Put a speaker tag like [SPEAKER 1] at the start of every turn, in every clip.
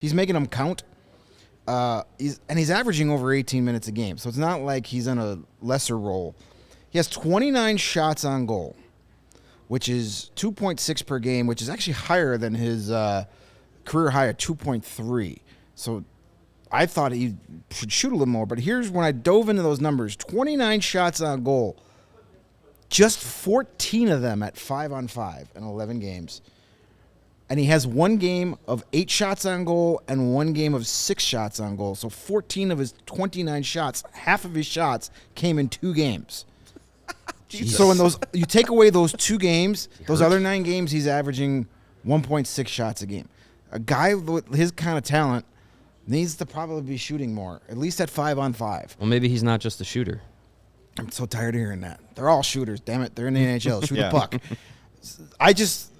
[SPEAKER 1] He's making them count. He's averaging over 18 minutes a game, so it's not like he's in a lesser role. He has 29 shots on goal, which is 2.6 per game, which is actually higher than his career high at 2.3. So I thought he should shoot a little more, but here's when I dove into those numbers. 29 shots on goal, just 14 of them at 5-on-5 in 11 games. And he has one game of 8 shots on goal and one game of 6 shots on goal. So 14 of his 29 shots, half of his shots came in 2 games. So in those, you take away those 2 games, those other 9 games, he's averaging 1.6 shots a game. A guy with his kind of talent needs to probably be shooting more, at least at 5-on-5.
[SPEAKER 2] Well, maybe he's not just a shooter.
[SPEAKER 1] I'm so tired of hearing that. They're all shooters, damn it. They're in the NHL. Shoot the puck.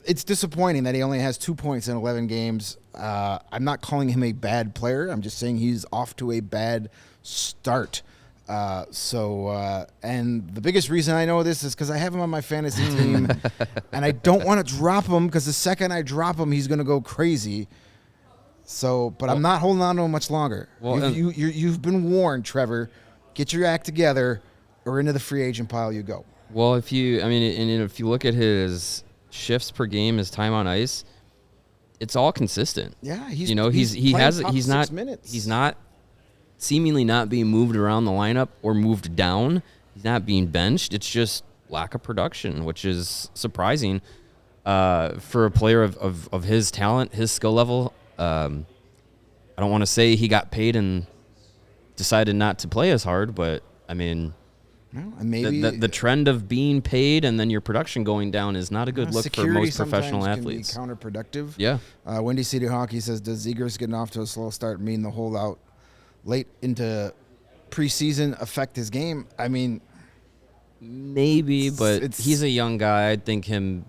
[SPEAKER 1] It's disappointing that he only has 2 points in 11 games. I'm not calling him a bad player. I'm just saying he's off to a bad start. And the biggest reason I know this is because I have him on my fantasy team, and I don't want to drop him because the second I drop him, he's going to go crazy. But I'm not holding on to him much longer. Well, you've been warned, Trevor. Get your act together, or into the free agent pile you go.
[SPEAKER 2] Well, if you look at his shifts per game, his time on ice, it's all consistent.
[SPEAKER 1] Yeah,
[SPEAKER 2] he's not seemingly not being moved around the lineup or moved down. He's not being benched. It's just lack of production, which is surprising for a player of his talent, his skill level. I don't want to say he got paid and decided not to play as hard, but I mean, maybe the trend of being paid and then your production going down is not a good look for most professional athletes.
[SPEAKER 1] Can be counterproductive.
[SPEAKER 2] Yeah.
[SPEAKER 1] Windy City Hockey says, does Zegras getting off to a slow start mean the holdout late into preseason affect his game? I mean,
[SPEAKER 2] maybe, but he's a young guy. I think him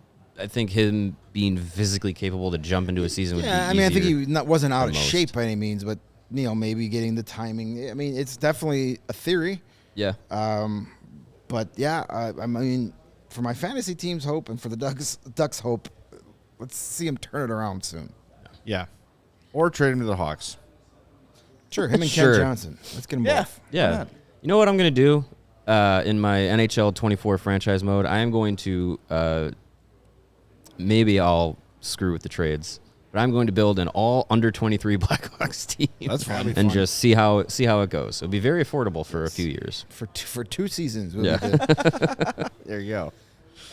[SPEAKER 2] being physically capable to jump into a season would be easier.
[SPEAKER 1] I think he wasn't out of shape by any means, but maybe getting the timing. I mean, it's definitely a theory.
[SPEAKER 2] Yeah.
[SPEAKER 1] But yeah, I mean, for my fantasy team's hope and for the Ducks' hope, let's see him turn it around soon.
[SPEAKER 3] Yeah. Or trade him to the Hawks.
[SPEAKER 1] Sure, him and Ken Johnson. Let's get them both.
[SPEAKER 2] Yeah. You know what I'm going to do in my NHL 24 franchise mode? I am going to maybe I'll screw with the trades, but I'm going to build an all under 23 Blackhawks team.
[SPEAKER 3] That's fun.
[SPEAKER 2] And just see how it goes. It'll be very affordable for a few years.
[SPEAKER 1] For 2 seasons.
[SPEAKER 2] Yeah.
[SPEAKER 3] There you go.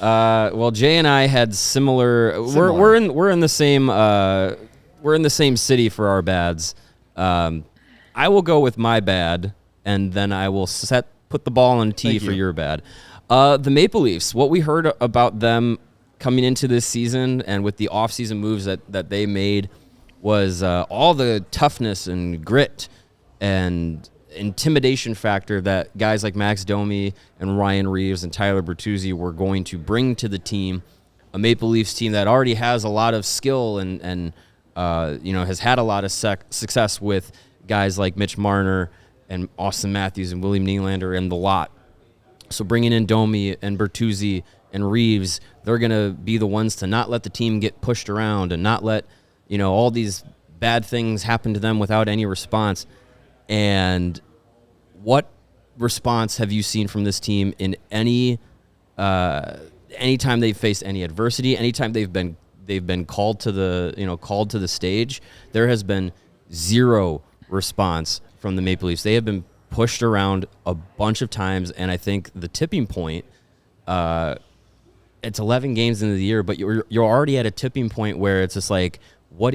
[SPEAKER 2] Well, Jay and I had similar. We're in the same city for our bads. I will go with my bad, and then I will put the ball on a tee for your bad. The Maple Leafs. What we heard about them coming into this season and with the offseason moves that they made was all the toughness and grit and intimidation factor that guys like Max Domi and Ryan Reaves and Tyler Bertuzzi were going to bring to the team. A Maple Leafs team that already has a lot of skill and has had a lot of success with guys like Mitch Marner and Austin Matthews and William Nylander and the lot. So bringing in Domi and Bertuzzi and Reaves, they're going to be the ones to not let the team get pushed around and not let, all these bad things happen to them without any response. And what response have you seen from this team in anytime they've faced any adversity, anytime they've been called to the stage? There has been zero response from the Maple Leafs. They have been pushed around a bunch of times, and I think the tipping point, it's 11 games into the year, but you're already at a tipping point where it's just like, what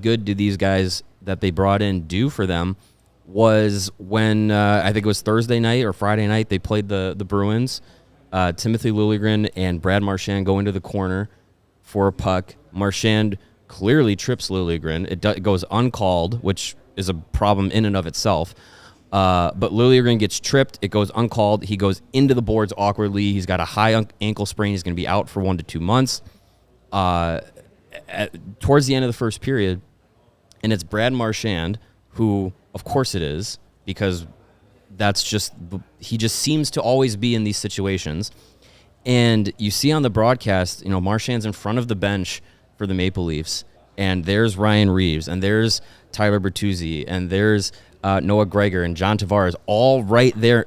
[SPEAKER 2] good do these guys that they brought in do for them? Was when I think it was Thursday night or Friday night, they played the Bruins. Timothy Liljegren and Brad Marchand go into the corner for a puck. Marchand clearly trips Liljegren. It goes uncalled, which is a problem in and of itself. But Liljegren gets tripped. It goes uncalled. He goes into the boards awkwardly. He's got a high ankle sprain. He's going to be out for 1 to 2 months. Towards the end of the first period, and it's Brad Marchand, who, of course it is, because he just seems to always be in these situations. And you see on the broadcast, Marchand's in front of the bench for the Maple Leafs, and there's Ryan Reaves, and there's Tyler Bertuzzi, and there's Noah Gregor and John Tavares, all right there,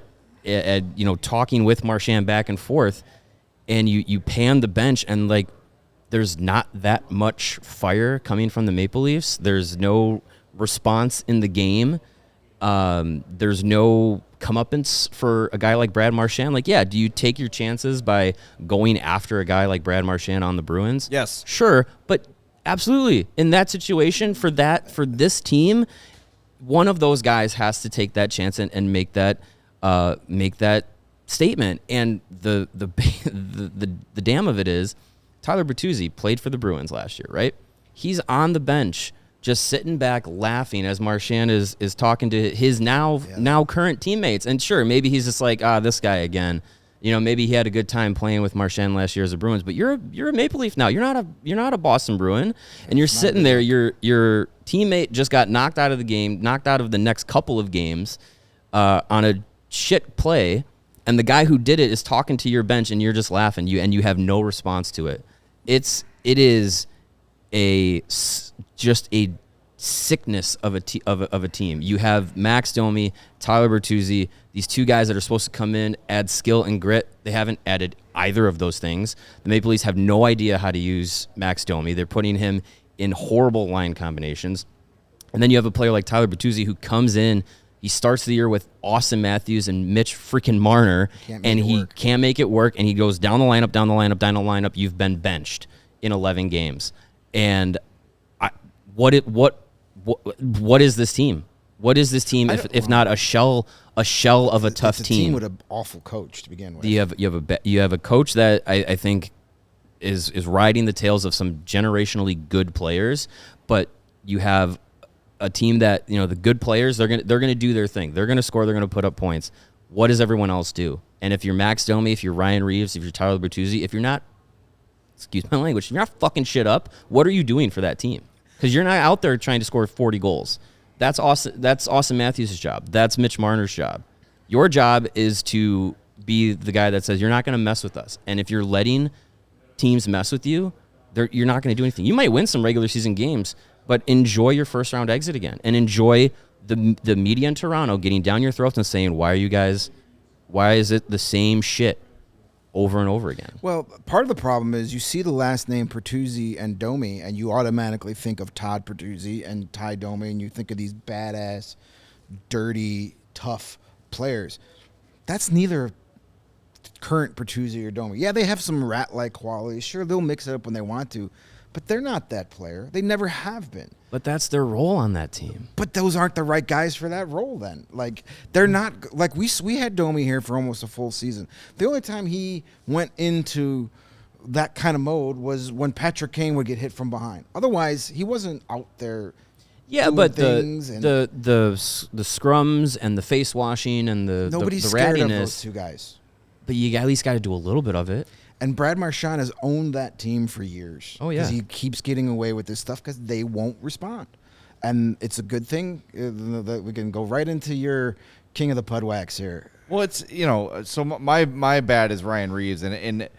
[SPEAKER 2] talking with Marchand back and forth, and you pan the bench, and like there's not that much fire coming from the Maple Leafs. There's no response in the game. There's no comeuppance for a guy like Brad Marchand. Like, yeah, do you take your chances by going after a guy like Brad Marchand on the Bruins?
[SPEAKER 3] Yes.
[SPEAKER 2] Sure, but absolutely. In that situation, for this team, one of those guys has to take that chance and make that statement. And the damn of it is, Tyler Bertuzzi played for the Bruins last year, right? He's on the bench, just sitting back laughing as Marchand is talking to his now current teammates. And sure, maybe he's just like, this guy again. Maybe he had a good time playing with Marchand last year as a Bruins, but you're a Maple Leaf now. You're not a Boston Bruin, and you're sitting there. Your teammate just got knocked out of the game, knocked out of the next couple of games on a shit play, and the guy who did it is talking to your bench, and you're just laughing. You have no response to it. It is just a sickness of a team. You have Max Domi, Tyler Bertuzzi, these two guys that are supposed to come in, add skill and grit. They haven't added either of those things. The Maple Leafs have no idea how to use Max Domi. They're putting him in horrible line combinations. And then you have a player like Tyler Bertuzzi who comes in. He starts the year with Austin Matthews and Mitch freaking Marner, and he can't make it work, and he goes down the lineup. You've been benched in 11 games. And what is this team? What is this team if not a shell of a tough
[SPEAKER 1] team?
[SPEAKER 2] It's a team
[SPEAKER 1] with an awful coach to begin with.
[SPEAKER 2] You have a coach that I think is riding the tails of some generationally good players, but you have a team that, the good players, they're gonna do their thing. They're gonna score. They're gonna put up points. What does everyone else do? And if you're Max Domi, if you're Ryan Reaves, if you're Tyler Bertuzzi, if you're not, excuse my language, if you're not fucking shit up, what are you doing for that team? Because you're not out there trying to score 40 goals. That's Austin Matthews' job. That's Mitch Marner's job. Your job is to be the guy that says, you're not going to mess with us. And if you're letting teams mess with you, you're not going to do anything. You might win some regular season games, but enjoy your first round exit again. And enjoy the media in Toronto getting down your throats and saying, why is it the same shit over and over again?
[SPEAKER 1] Well, part of the problem is you see the last name Bertuzzi and Domi, and you automatically think of Todd Bertuzzi and Ty Domi, and you think of these badass, dirty, tough players. That's neither current Bertuzzi or Domi. Yeah, they have some rat-like qualities. Sure, they'll mix it up when they want to, but they're not that player. They never have been.
[SPEAKER 2] But that's their role on that team.
[SPEAKER 1] But those aren't the right guys for that role then. Like, they're not, like, we had Domi here for almost a full season. The only time he went into that kind of mode was when Patrick Kane would get hit from behind. Otherwise, he wasn't out there.
[SPEAKER 2] Yeah, but the scrums and the face washing and the
[SPEAKER 1] scared
[SPEAKER 2] rattiness.
[SPEAKER 1] Of those two guys.
[SPEAKER 2] But you at least got to do a little bit of it.
[SPEAKER 1] And Brad Marchand has owned that team for years.
[SPEAKER 2] Oh, yeah.
[SPEAKER 1] Because he keeps getting away with this stuff because they won't respond. And it's a good thing that we can go right into your king of the Pudwax here.
[SPEAKER 3] Well, it's, so my bad is Ryan Reaves. And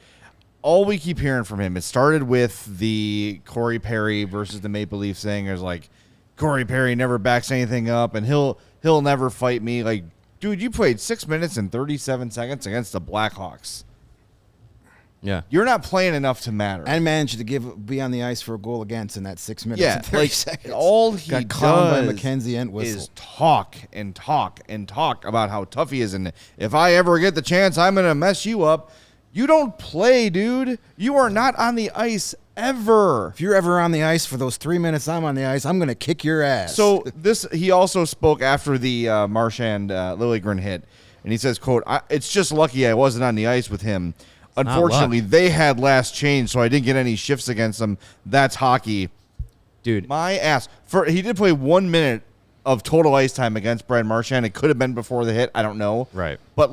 [SPEAKER 3] all we keep hearing from him, it started with the Corey Perry versus the Maple Leafs thing. There's like, Corey Perry never backs anything up, and he'll never fight me. Like, dude, you played 6 minutes and 37 seconds against the Blackhawks.
[SPEAKER 2] Yeah,
[SPEAKER 3] you're not playing enough to matter.
[SPEAKER 1] And managed to be on the ice for a goal against in that 6 minutes.
[SPEAKER 3] Yeah,
[SPEAKER 1] and 30 seconds.
[SPEAKER 3] All he
[SPEAKER 1] got clowned by
[SPEAKER 3] does
[SPEAKER 1] McKenzie and Whistle.
[SPEAKER 3] Is talk and talk and talk about how tough he is, and if I ever get the chance, I'm gonna mess you up. You don't play, dude. You are not on the ice ever.
[SPEAKER 1] If you're ever on the ice for those 3 minutes I'm on the ice, I'm gonna kick your ass.
[SPEAKER 3] So he also spoke after the Marchand Liljegren hit, and he says, "quote It's just lucky I wasn't on the ice with him. Unfortunately, they had last change, so I didn't get any shifts against them. That's hockey."
[SPEAKER 2] Dude.
[SPEAKER 3] My ass. He did play 1 minute of total ice time against Brad Marchand. It could have been before the hit. I don't know.
[SPEAKER 2] Right.
[SPEAKER 3] But,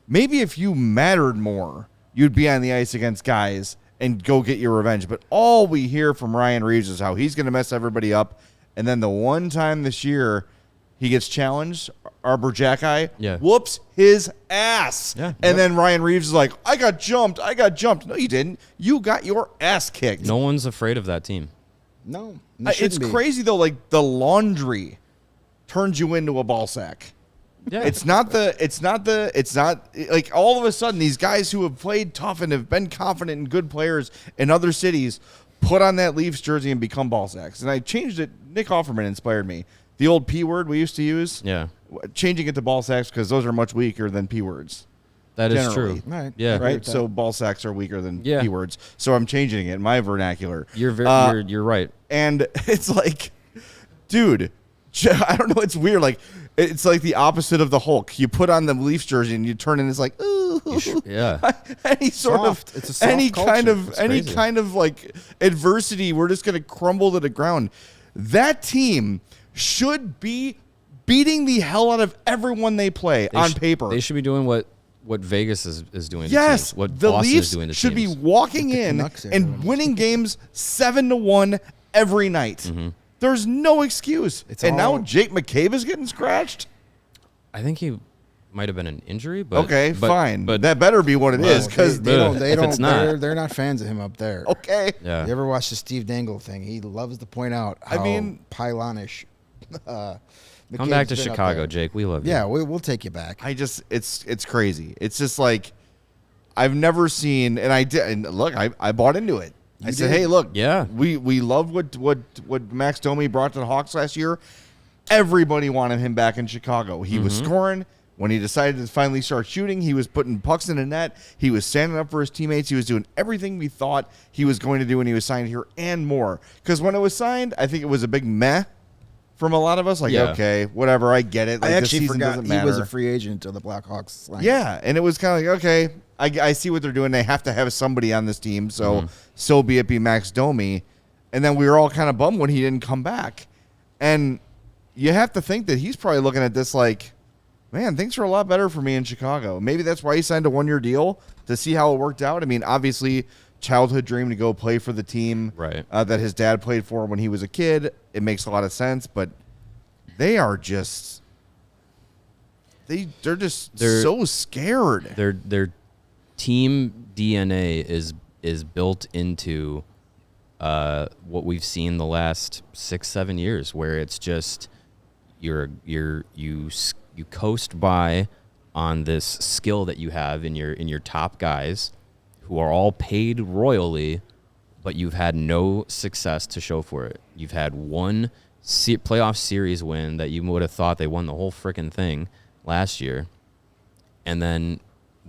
[SPEAKER 3] maybe if you mattered more, you'd be on the ice against guys and go get your revenge. But all we hear from Ryan Reaves is how he's going to mess everybody up. And then the one time this year he gets challenged, Arbor Jackeye, whoops his ass.
[SPEAKER 2] Yeah.
[SPEAKER 3] And then Ryan Reaves is like, I got jumped. No, you didn't. You got your ass kicked.
[SPEAKER 2] No one's afraid of that team.
[SPEAKER 1] No,
[SPEAKER 3] It's crazy though. Like the laundry turns you into a ball sack.
[SPEAKER 2] Yeah.
[SPEAKER 3] It's not like all of a sudden these guys who have played tough and have been confident and good players in other cities put on that Leafs jersey and become ball sacks. And I changed it. Nick Offerman inspired me. The old P word we used to use.
[SPEAKER 2] Yeah.
[SPEAKER 3] Changing it to ball sacks because those are much weaker than P words.
[SPEAKER 2] That is
[SPEAKER 3] generally.
[SPEAKER 2] true.
[SPEAKER 1] Right.
[SPEAKER 2] Yeah.
[SPEAKER 3] Right. So ball sacks are weaker than
[SPEAKER 2] Yeah.
[SPEAKER 3] P words. So I'm changing it in my vernacular.
[SPEAKER 2] You're right.
[SPEAKER 3] And it's like, dude, I don't know. It's weird. Like, it's like the opposite of the Hulk. You put on the Leafs jersey and you turn and it's like, ooh,
[SPEAKER 2] Yeah.
[SPEAKER 3] any sort
[SPEAKER 1] Soft.
[SPEAKER 3] of
[SPEAKER 1] It's a soft
[SPEAKER 3] any
[SPEAKER 1] culture.
[SPEAKER 3] kind of
[SPEAKER 1] It's
[SPEAKER 3] any
[SPEAKER 1] crazy.
[SPEAKER 3] kind of like adversity, we're just gonna crumble to the ground. That team should be beating the hell out of everyone they play on paper.
[SPEAKER 2] They should be doing what Vegas is doing.
[SPEAKER 3] Yes,
[SPEAKER 2] to teams, what
[SPEAKER 3] the
[SPEAKER 2] Boston
[SPEAKER 3] Leafs
[SPEAKER 2] is doing to
[SPEAKER 3] should
[SPEAKER 2] teams.
[SPEAKER 3] be walking
[SPEAKER 1] The
[SPEAKER 3] in
[SPEAKER 1] Canucks,
[SPEAKER 3] and
[SPEAKER 1] everyone.
[SPEAKER 3] winning games 7-1 every night.
[SPEAKER 2] Mm-hmm.
[SPEAKER 3] There's no excuse.
[SPEAKER 1] It's
[SPEAKER 3] and now
[SPEAKER 1] all-
[SPEAKER 3] Jake McCabe is getting scratched.
[SPEAKER 2] I think he might have been an injury, but
[SPEAKER 3] Okay, fine.
[SPEAKER 2] But
[SPEAKER 3] That better be what it
[SPEAKER 1] No,
[SPEAKER 3] is, because
[SPEAKER 1] they don't. They
[SPEAKER 2] if
[SPEAKER 1] don't.
[SPEAKER 2] it's not-
[SPEAKER 1] They're not fans of him up there.
[SPEAKER 3] okay.
[SPEAKER 2] yeah,
[SPEAKER 1] You ever watch the Steve Dangle thing? He loves to point out how pylonish.
[SPEAKER 2] come
[SPEAKER 1] McCabe's
[SPEAKER 2] back to
[SPEAKER 1] been up
[SPEAKER 2] Chicago,
[SPEAKER 1] there.
[SPEAKER 2] Jake. We love you.
[SPEAKER 1] Yeah, we'll take you back.
[SPEAKER 3] It's crazy. It's just like I've never seen, and I did. And look, I bought into it. I said,
[SPEAKER 1] did?
[SPEAKER 3] hey, look,
[SPEAKER 2] Yeah.
[SPEAKER 3] we love what Max Domi brought to the Hawks last year. Everybody wanted him back in Chicago. He was scoring. When he decided to finally start shooting, he was putting pucks in the net. He was standing up for his teammates. He was doing everything we thought he was going to do when he was signed here and more. Because when it was signed, I think it was a big meh from a lot of us. Like,
[SPEAKER 2] Yeah.
[SPEAKER 3] okay, whatever, I get it. Like,
[SPEAKER 1] I
[SPEAKER 3] this
[SPEAKER 1] actually
[SPEAKER 3] season
[SPEAKER 1] forgot
[SPEAKER 3] doesn't
[SPEAKER 1] he
[SPEAKER 3] matter.
[SPEAKER 1] was a free agent until the Blackhawks signed.
[SPEAKER 3] Yeah, and it was kind of like, okay, I see what they're doing. They have to have somebody on this team, so be it be Max Domi. And then we were all kind of bummed when he didn't come back. And you have to think that he's probably looking at this like, man, things are a lot better for me in Chicago. Maybe that's why he signed a one-year deal, to see how it worked out. I mean, obviously, childhood dream to go play for the team
[SPEAKER 2] Right.
[SPEAKER 3] that his dad played for when he was a kid. It makes a lot of sense, but they are just... They're so scared.
[SPEAKER 2] Their team DNA is built into what we've seen the last 6-7 years, where it's just you coast by on this skill that you have in your top guys, who are all paid royally, but you've had no success to show for it. You've had one playoff series win that you would have thought they won the whole freaking thing last year. And then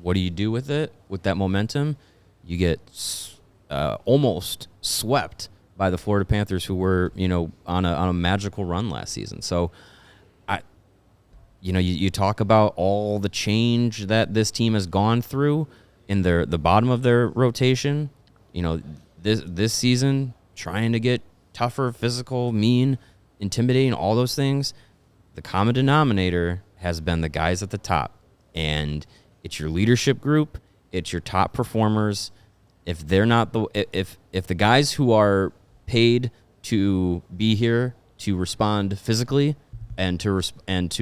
[SPEAKER 2] what do you do with it? With that momentum, you get almost swept by the Florida Panthers, who were, on a magical run last season. So you talk about all the change that this team has gone through in the bottom of their rotation. This season, trying to get tougher, physical, mean, intimidating, all those things. The common denominator has been the guys at the top, and it's your leadership group, it's your top performers. If they're not if the guys who are paid to be here to respond physically and to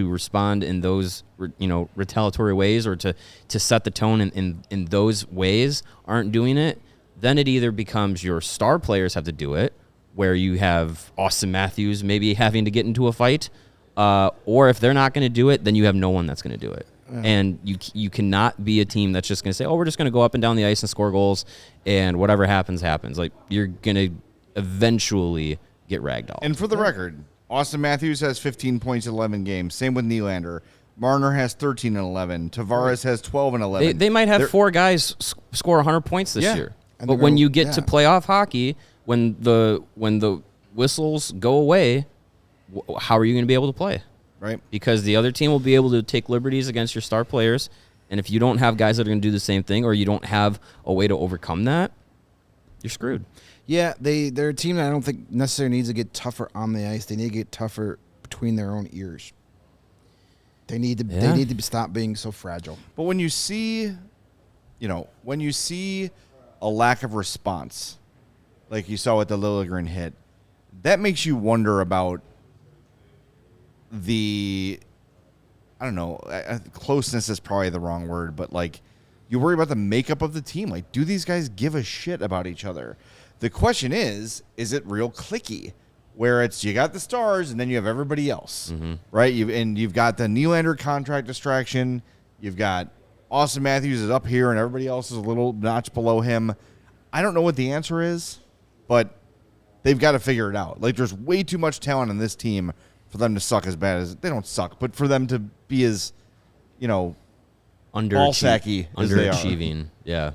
[SPEAKER 2] respond in those retaliatory ways, or to set the tone in those ways, aren't doing it, then it either becomes your star players have to do it, where you have Austin Matthews maybe having to get into a fight, or if they're not going to do it, then you have no one that's going to do it. And you cannot be a team that's just going to say, oh, we're just going to go up and down the ice and score goals, and whatever happens, happens. Like, you're going to eventually get ragdolled.
[SPEAKER 3] And for the record, Austin Matthews has 15 points in 11 games. Same with Nylander. Marner has 13 and 11. Tavares has 12 and 11.
[SPEAKER 2] They might have four guys score 100 points this year.
[SPEAKER 1] And
[SPEAKER 2] But
[SPEAKER 1] they're
[SPEAKER 2] when
[SPEAKER 1] gonna-
[SPEAKER 2] you get to playoff hockey, when the whistles go away, how are you going to be able to play?
[SPEAKER 3] Right.
[SPEAKER 2] Because the other team will be able to take liberties against your star players, and if you don't have guys that are going to do the same thing, or you don't have a way to overcome that, you're screwed.
[SPEAKER 1] Yeah, they're a team that I don't think necessarily needs to get tougher on the ice. They need to get tougher between their own ears. They need to stop being so fragile.
[SPEAKER 3] But when you see, a lack of response, like you saw with the Liljegren hit, that makes you wonder about closeness is probably the wrong word, but like, you worry about the makeup of the team. Like, do these guys give a shit about each other? The question is it real cliquey? Where it's you got the stars and then you have everybody else, right? You've got the Nylander contract distraction. You've got Austin Matthews is up here and everybody else is a little notch below him. I don't know what the answer is, but they've got to figure it out. Like, there's way too much talent on this team for them to suck as bad as they don't suck, but for them to be as, ball-sacky as they are.
[SPEAKER 2] Underachieving. Yeah.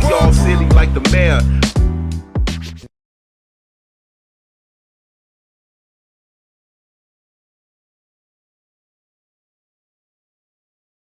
[SPEAKER 4] We all silly like the mayor.